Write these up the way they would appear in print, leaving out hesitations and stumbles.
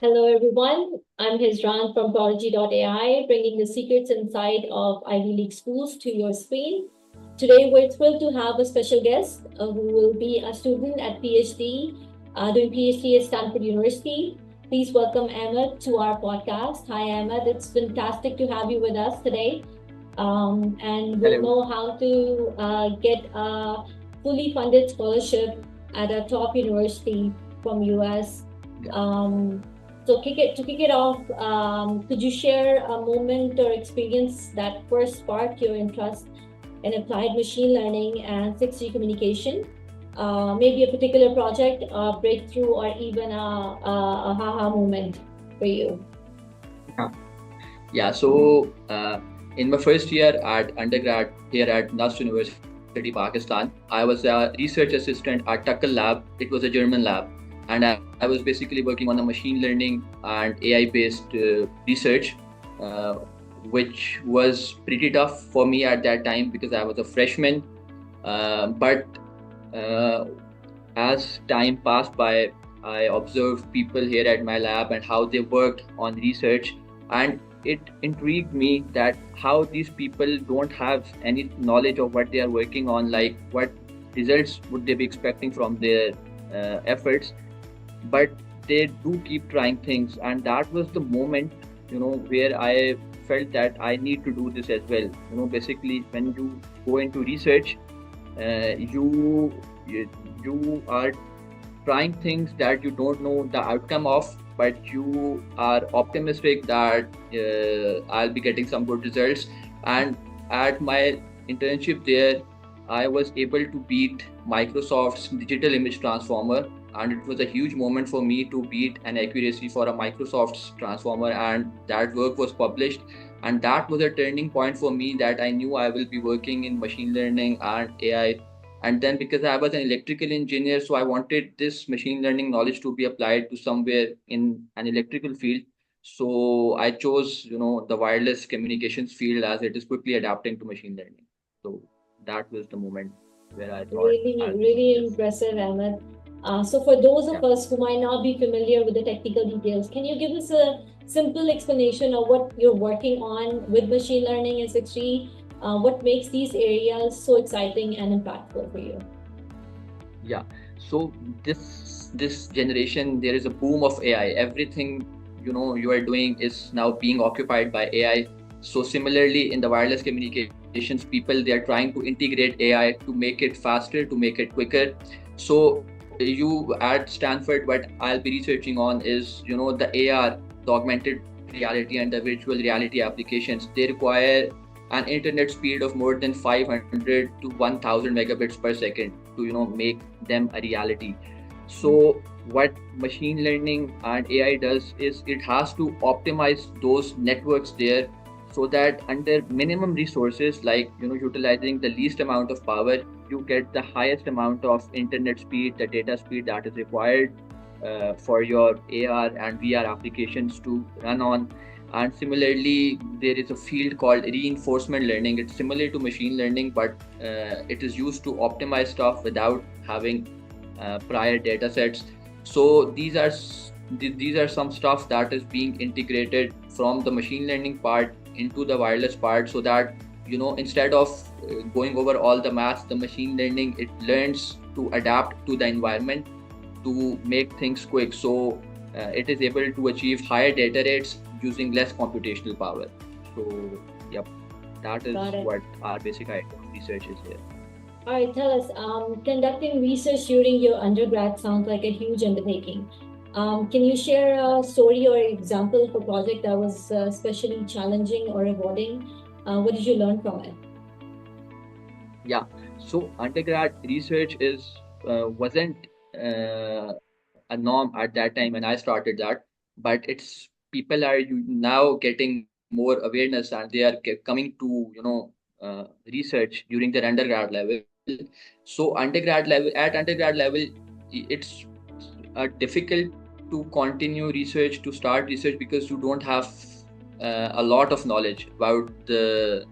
Hello, everyone. I'm Hizran from Prodigii.ai, bringing the secrets inside of Ivy League schools to your screen. Today, we're thrilled to have a special guest who will be a student at PhD, doing PhD at Stanford University. Please welcome Ahmed to our podcast. Hi, Ahmed. It's fantastic to have you with us today. And we'll Hello. know how to get a fully funded scholarship at a top university from US. Yeah. So kick it off, could you share a moment or experience that first sparked your interest in applied machine learning and 6G communication? Maybe a particular project, a breakthrough, or even a haha moment for you. Yeah. Yeah. So, in my first year at undergrad here at Stanford University, Pakistan, I was a research assistant at Tuckle Lab. It was a German lab, and I was basically working on a machine learning and AI-based research, uh, which was pretty tough for me at that time because I was a freshman. But uh, as time passed by, I observed people here at my lab and how they worked on research, and it intrigued me that how these people don't have any knowledge of what they are working on, like what results would they be expecting from their efforts, but they do keep trying things, and that was the moment, where I felt that I need to do this as well. Basically, when you go into research, you are trying things that you don't know the outcome of, but you are optimistic that I'll be getting some good results. And at my internship there, I was able to beat Microsoft's digital image transformer, and it was a huge moment for me to beat an accuracy for a Microsoft's transformer, and that work was published. And that was a turning point for me, that I knew I will be working in machine learning and AI. And then, because I was an electrical engineer, so I wanted this machine learning knowledge to be applied to somewhere in an electrical field. So I chose, the wireless communications field, as it is quickly adapting to machine learning. So that was the moment where I thought Really, I'll do really this. impressive, Ahmed. So for those Yeah. of us who might not be familiar with the technical details, can you give us a simple explanation of what you're working on with machine learning and 6G? What makes these areas so exciting and impactful for you? Yeah. So this generation, there is a boom of AI. Everything you are doing is now being occupied by AI. So similarly, in the wireless communications, people, they are trying to integrate AI to make it faster, to make it quicker. So you at Stanford, what I'll be researching on is the AR, the augmented reality and the virtual reality applications. They require an internet speed of more than 500 to 1000 megabits per second to make them a reality. So what machine learning and AI does is it has to optimize those networks there, so that under minimum resources, like utilizing the least amount of power, you get the highest amount of internet speed, the data speed that is required for your AR and VR applications to run on. And similarly, there is a field called reinforcement learning. It's similar to machine learning, but it is used to optimize stuff without having prior data sets. So these are some stuff that is being integrated from the machine learning part into the wireless part, so that instead of going over all the math, the machine learning, it learns to adapt to the environment to make things quick. So it is able to achieve higher data rates using less computational power. So, yep, that is Got it. what our basic idea of research is here. All right, tell us, conducting research during your undergrad sounds like a huge undertaking. Can you share a story or example of a project that was especially challenging or rewarding? What did you learn from it? Yeah. So undergrad research is wasn't a norm at that time when I started that, but it's people are now getting more awareness, and they are coming to research during their undergrad level. So undergrad level, it's difficult to continue research, to start research, because you don't have a lot of knowledge about the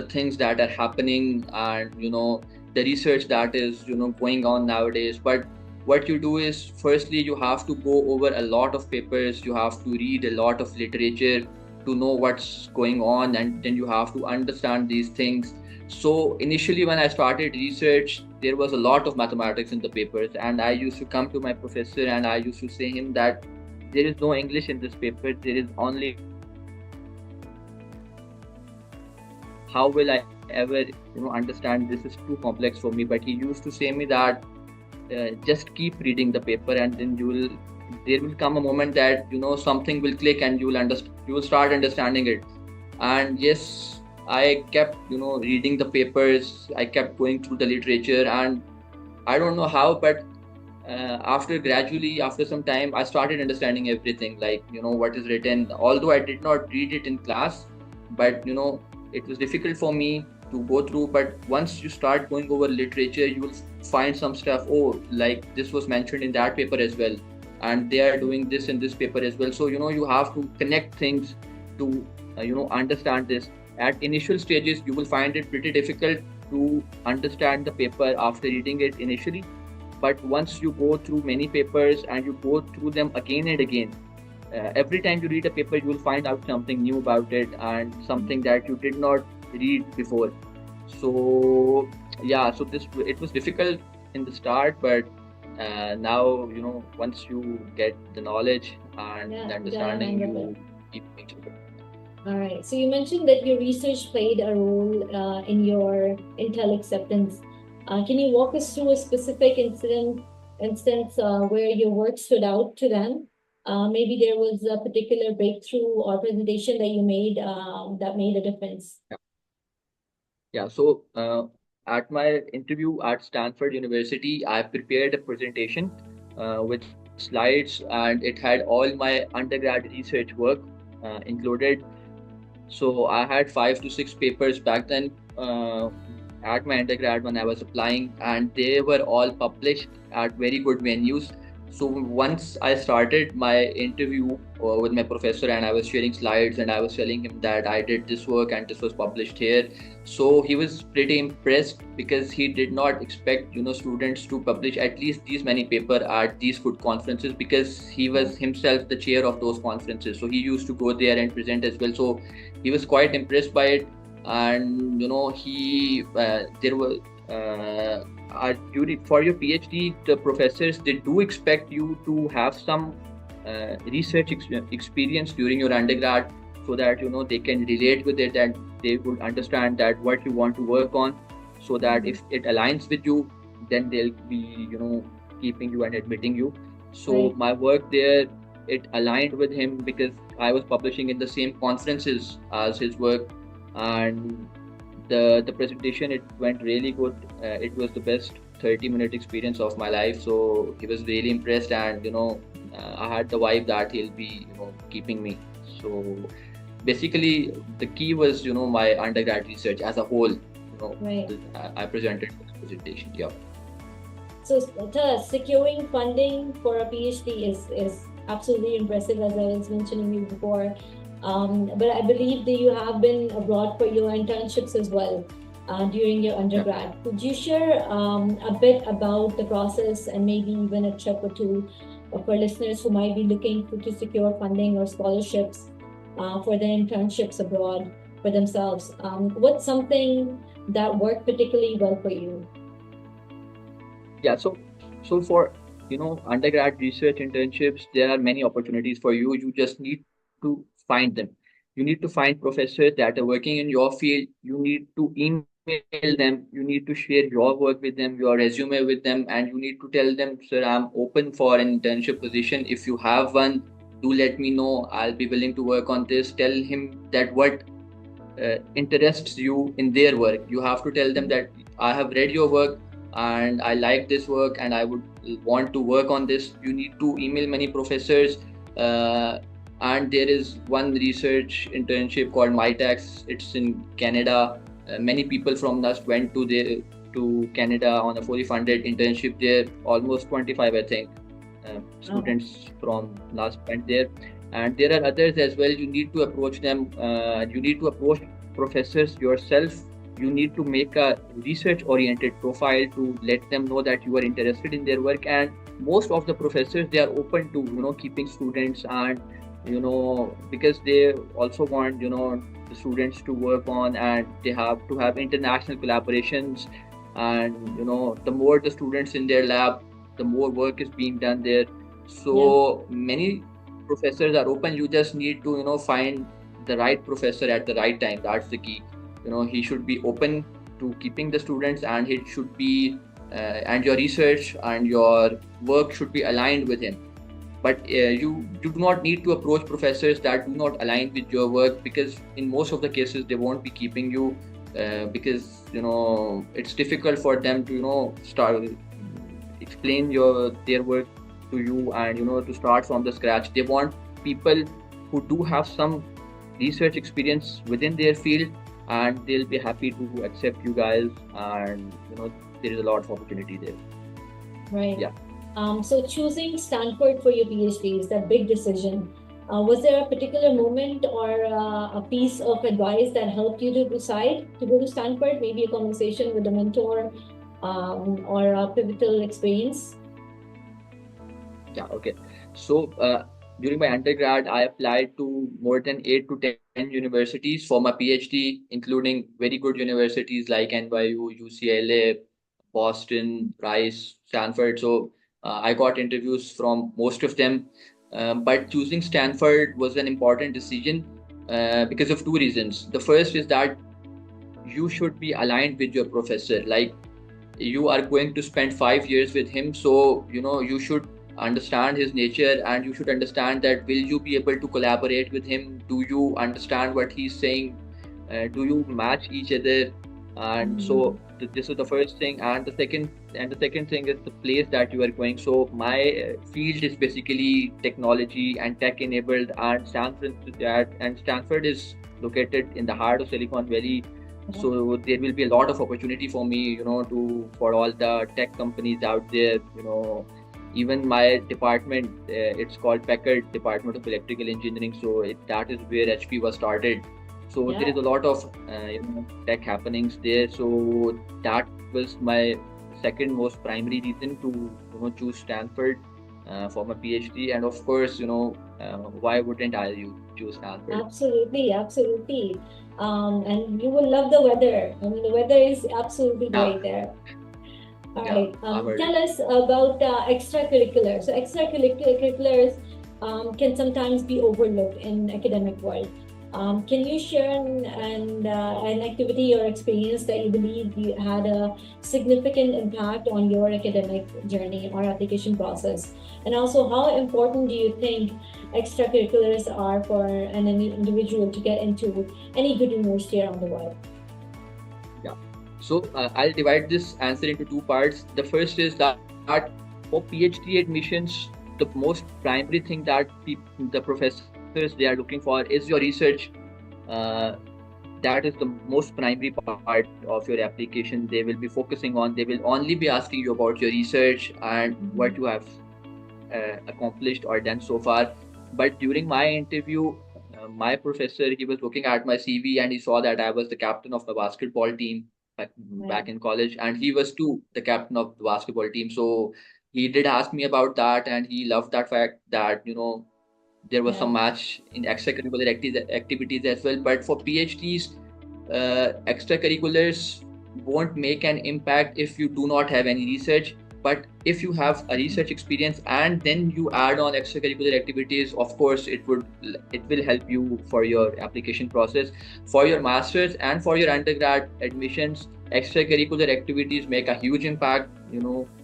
things that are happening, and the research that is going on nowadays. But what you do is, firstly, you have to go over a lot of papers, you have to read a lot of literature to know what's going on, and then you have to understand these things. So initially, when I started research, there was a lot of mathematics in the papers, and I used to come to my professor and I used to say him that there is no English in this paper, there is only mathematics. How will I ever, understand? This is too complex for me. But he used to say me that just keep reading the paper, and then there will come a moment that something will click and you will start understanding it. And yes, I kept reading the papers, I kept going through the literature, and I don't know how, but after some time, I started understanding everything, like what is written. Although I did not read it in class, but it was difficult for me to go through. But once you start going over literature, you will find some stuff. Oh, like this was mentioned in that paper as well, and they are doing this in this paper as well. So you have to connect things to understand this. At initial stages, you will find it pretty difficult to understand the paper after reading it initially, but once you go through many papers and you go through them again and again, every time you read a paper, you will find out something new about it and something that you did not read before. So yeah, so this it was difficult in the start, but now once you get the knowledge and the understanding, you keep things. All right. So you mentioned that your research played a role in your Intel acceptance. Can you walk us through a specific instance where your work stood out to them? Maybe there was a particular breakthrough or presentation that you made that made a difference. Yeah. So at my interview at Stanford University, I prepared a presentation with slides, and it had all my undergrad research work included. So I had 5 to 6 papers back then at my undergrad when I was applying, and they were all published at very good venues. So once I started my interview with my professor, and I was sharing slides and I was telling him that I did this work and this was published here, so he was pretty impressed because he did not expect students to publish at least these many paper at these good conferences, because he was himself the chair of those conferences. So he used to go there and present as well. So he was quite impressed by it, and he there were for your PhD, the professors, they do expect you to have some research experience during your undergrad, so that they can relate with it and they would understand that what you want to work on, so that if it aligns with you, then they'll be keeping you and admitting you. So Right. my work there, it aligned with him because I was publishing in the same conferences as his work, and the presentation, it went really good. It was the best 30-minute experience of my life. So he was really impressed, and I had the vibe that he'll be keeping me. So basically, the key was my undergrad research as a whole. Right. I presented this presentation. Yeah. So tell us, securing funding for a PhD is absolutely impressive, as I was mentioning you before. But I believe that you have been abroad for your internships as well during your undergrad. Yeah. Could you share a bit about the process and maybe even a tip or two for listeners who might be looking to secure funding or scholarships for their internships abroad for themselves? What's something that worked particularly well for you? Yeah. So for undergrad research internships, there are many opportunities for you. You just need to find them. You need to find professors that are working in your field. You need to email them. You need to share your work with them, your resume with them, and you need to tell them, sir, I'm open for an internship position. If you have one, do let me know. I'll be willing to work on this. Tell him that what interests you in their work. You have to tell them that I have read your work and I like this work and I would want to work on this. You need to email many professors. And there is one research internship called MyTax. It's in Canada. Many people from NUST went to Canada on a fully funded internship there. Almost 25, I think, students from NUST went there. And there are others as well. You need to approach them. You need to approach professors yourself. You need to make a research oriented profile to let them know that you are interested in their work, and most of the professors, they are open to keeping students, and because they also want the students to work on, and they have to have international collaborations. And the more the students in their lab, the more work is being done there. Yeah. So many professors are open. You just need to find the right professor at the right time. That's the key. He should be open to keeping the students, and he should be and your research and your work should be aligned with him. But you do not need to approach professors that do not align with your work, because in most of the cases they won't be keeping you, because it's difficult for them to start explain their work to you, and to start from the scratch. They want people who do have some research experience within their field, and they'll be happy to accept you guys, and there is a lot of opportunity there. Right. Yeah. So choosing Stanford for your PhD is that big decision. Was there a particular moment or a piece of advice that helped you to decide to go to Stanford? Maybe a conversation with a mentor, or a pivotal experience? Yeah, okay. So during my undergrad, I applied to more than 8 to 10 universities for my PhD, including very good universities like NYU, UCLA, Boston, Rice, Stanford. So I got interviews from most of them. But choosing Stanford was an important decision because of two reasons. The first is that you should be aligned with your professor. Like, you are going to spend 5 years with him, so you should understand his nature, and you should understand that will you be able to collaborate with him, do you understand what he's saying, do you match each other. And Mm-hmm. so this is the first thing, and the second thing is the place that you are going. So my field is basically technology and tech enabled, and Stanford is located in the heart of Silicon Valley. So there will be a lot of opportunity for me, to for all the tech companies out there. Even my department, it's called Packard Department of Electrical Engineering. So that is where HP was started. So there Yeah. is a lot of tech happenings there. So that was my second most primary reason to choose Stanford for my PhD. And of course, why wouldn't I choose Stanford? Absolutely, absolutely. And you will love the weather. I mean, the weather is absolutely Yeah, great there. All yeah, right. I've heard Tell it. us about extracurriculars. So extracurriculars can sometimes be overlooked in academic world. Can you share an activity or experience that you believe you had a significant impact on your academic journey or application process? And also, how important do you think extracurriculars are for an individual to get into any good university around the world? Yeah. So I'll divide this answer into two parts. The first is that for PhD admissions, the most primary thing that the professors they are looking for is your research. Uh, that is the most primary part of your application. They will be focusing on. They will only be asking you about your research and what you Mhm. have accomplished or done so far. But during my interview, my professor, he was looking at my CV, and he saw that I was the captain of the basketball team back Right. in college, and he was too the captain of the basketball team. So he did ask me about that, and he loved that fact that there was Yeah. some match in extracurricular activities as well. But for PhDs, extracurriculars won't make an impact if you do not have any research. But if you have a research experience and then you add on extracurricular activities, of course it will help you for your application process. For your masters and for your undergrad admissions, extracurricular activities make a huge impact.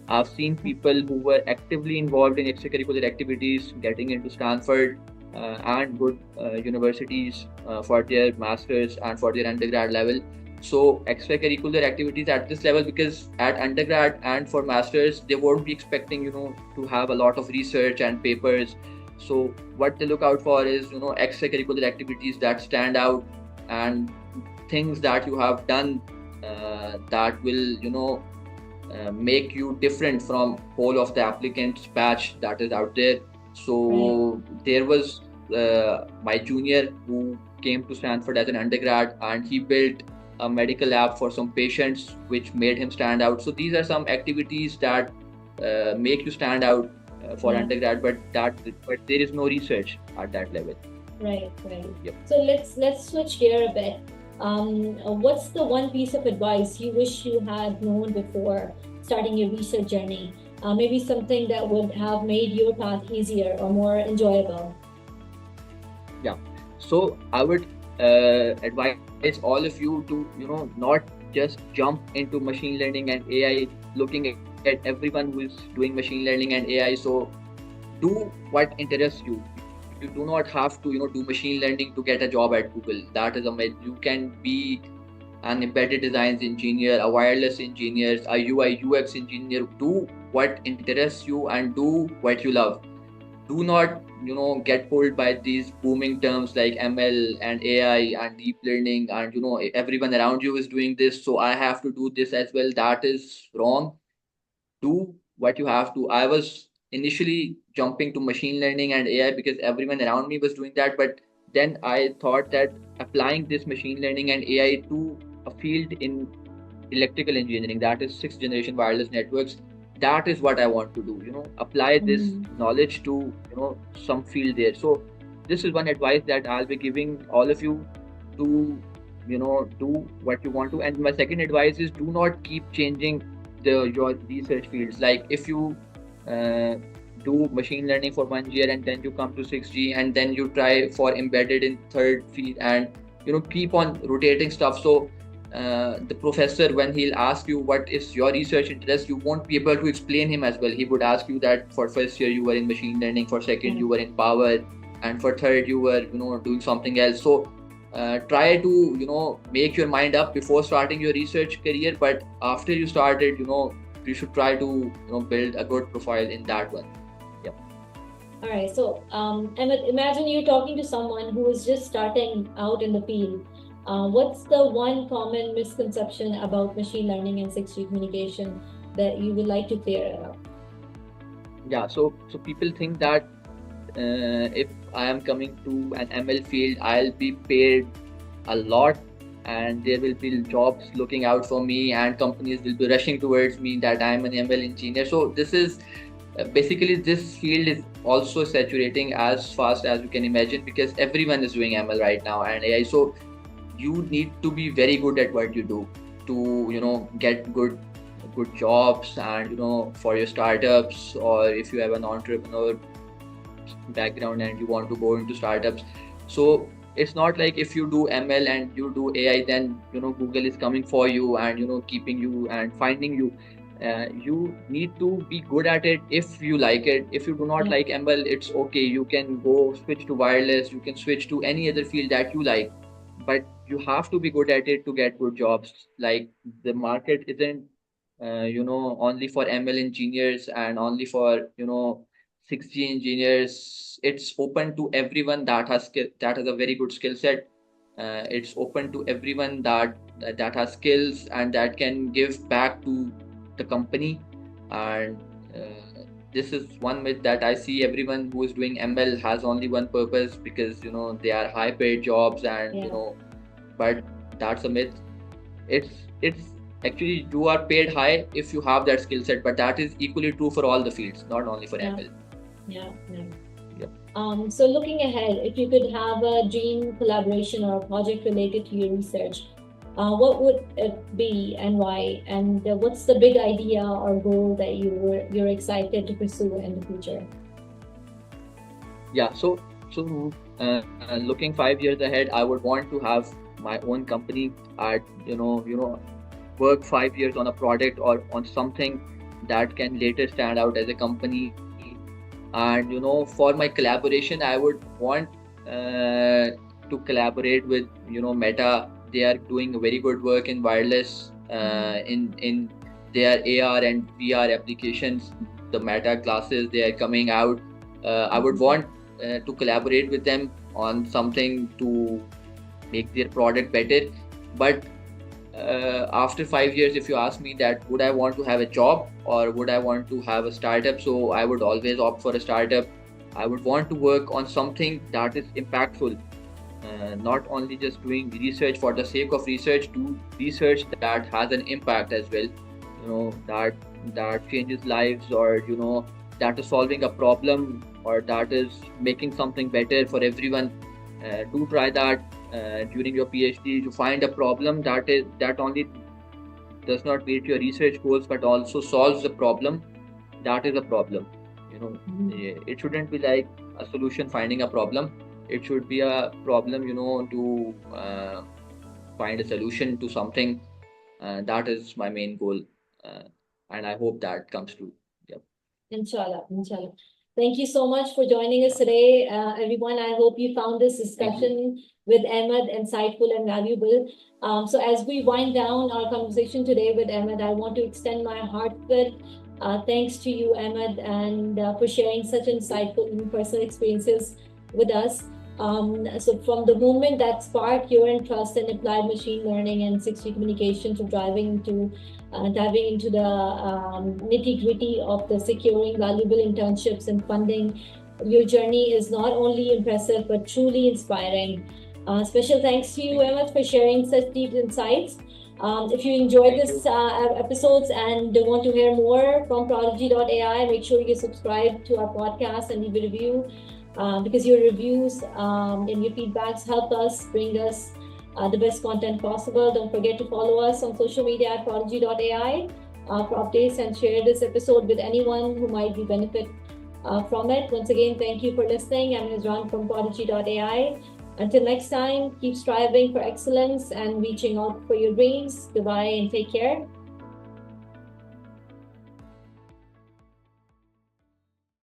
I've seen people who were actively involved in extracurricular activities getting into Stanford and good universities for their masters and for their undergrad level. So extracurricular activities at this level, because at undergrad and for masters they won't be expecting to have a lot of research and papers. So what they look out for is extracurricular activities that stand out, and things that you have done that will make you different from whole of the applicants batch that is out there. Right. So there was my junior who came to Stanford as an undergrad, and he built a medical lab for some patients which made him stand out. So these are some activities that make you stand out for Yeah. undergrad, but there is no research at that level. Right, right. Yep. So let's switch gear a bit. What's the one piece of advice you wish you had known before starting your research journey? Maybe something that would have made your path easier or more enjoyable. Yeah. So I would advise all of you to, not just jump into machine learning and AI, looking at everyone who is doing machine learning and AI. So do what interests you. You do not have to, do machine learning to get a job at Google. That is a myth. You can be an embedded designs engineer, a wireless engineer, a UI UX engineer. Do what interests you and do what you love. Do not, get pulled by these booming terms like ML and AI and deep learning, and everyone around you is doing this, so I have to do this as well. That is wrong. Do what you have to. I was initially jumping to machine learning and AI because everyone around me was doing that, but then I thought that applying this machine learning and AI to a field in electrical engineering, that is sixth generation wireless networks, that is what I want to do. Apply this knowledge to, some field there. So this is one advice that I'll be giving all of you, to, do what you want to. And my second advice is, do not keep changing your research fields. Like if you uh, do machine learning for 1 year and then you come to 6G and then you try for embedded in third field, and keep on rotating stuff. So the professor, when he'll ask you what is your research interest, you won't be able to explain him as well. He would ask you that for first year you were in machine learning, for second you were in power, and for third you were doing something else. So try to make your mind up before starting your research career, but after you started, you should try to build a good profile in that one. Yeah. All right. So, imagine you're talking to someone who is just starting out in the field. What's the one common misconception about machine learning and 6G communication that you would like to clear up? Yeah. So people think that if I am coming to an ML field, I'll be paid a lot and there will be jobs looking out for me and companies will be rushing towards me that I'm an ML engineer. So this is basically, this field is also saturating as fast as you can imagine because everyone is doing ML right now and AI. So you need to be very good at what you do to get good jobs, and for your startups, or if you have an entrepreneur background and you want to go into startups. So it's not like if you do ML and you do AI, then Google is coming for you and keeping you and finding you. You need to be good at it if you like it. If you do not like ML, it's okay. You can go switch to wireless. You can switch to any other field that you like, but you have to be good at it to get good jobs. Like the market isn't only for ML engineers and only for 6G engineers. It's open to everyone that has that has a very good skill set. It's open to everyone that has skills and that can give back to the company. And this is one myth that I see. Everyone who is doing ML has only one purpose because they are high paid jobs, and but that's a myth. It's actually, you are paid high if you have that skill set, but that is equally true for all the fields, not only for ML. Yeah. Yeah. So looking ahead, if you could have a dream collaboration or a project related to your research, what would it be and why? And what's the big idea or goal that you're excited to pursue in the future? Yeah. So looking 5 years ahead, I would want to have my own company. I'd work 5 years on a product or on something that can later stand out as a company. And for my collaboration, I would want to collaborate with Meta. They are doing very good work in wireless, in their AR and VR applications. The Meta glasses, they are coming out. I would want to collaborate with them on something to make their product better. But after 5 years, if you ask me that would I want to have a job or would I want to have a startup, so I would always opt for a startup. I would want to work on something that is impactful, not only just doing research for the sake of research. Do research that has an impact as well, that that changes lives, or that is solving a problem, or that is making something better for everyone, do try that during your PhD, to find a problem that only does not meet your research goals but also solves the problem. That is a problem. It shouldn't be like a solution finding a problem. It should be a problem, to find a solution to something. That is my main goal, uh, and I hope that comes true. Yep. Inshallah, inshallah. Thank you so much for joining us Inshallah. today, everyone. I hope you found this Thank you. discussion with Ahmed insightful and valuable. So as we wind down our conversation today with Ahmed, I want to extend my heartfelt thanks to you, Ahmed, and for sharing such insightful and personal experiences with us. So from the moment that sparked your interest in applied machine learning and 6G communication to diving into the nitty-gritty of the securing valuable internships and funding, your journey is not only impressive but truly inspiring. Special thanks to you, Ahmed, for sharing such deep insights. If you enjoyed this episodes and want to hear more from Prodigii.ai, make sure you subscribe to our podcast and leave a review, because your reviews and your feedbacks help us bring us the best content possible. Don't forget to follow us on social media at Prodigii.ai for updates, and share this episode with anyone who might be benefit from it. Once again, thank you for listening. I'm Hizran from Prodigii.ai. Until next time, keep striving for excellence and reaching out for your dreams. Goodbye and take care.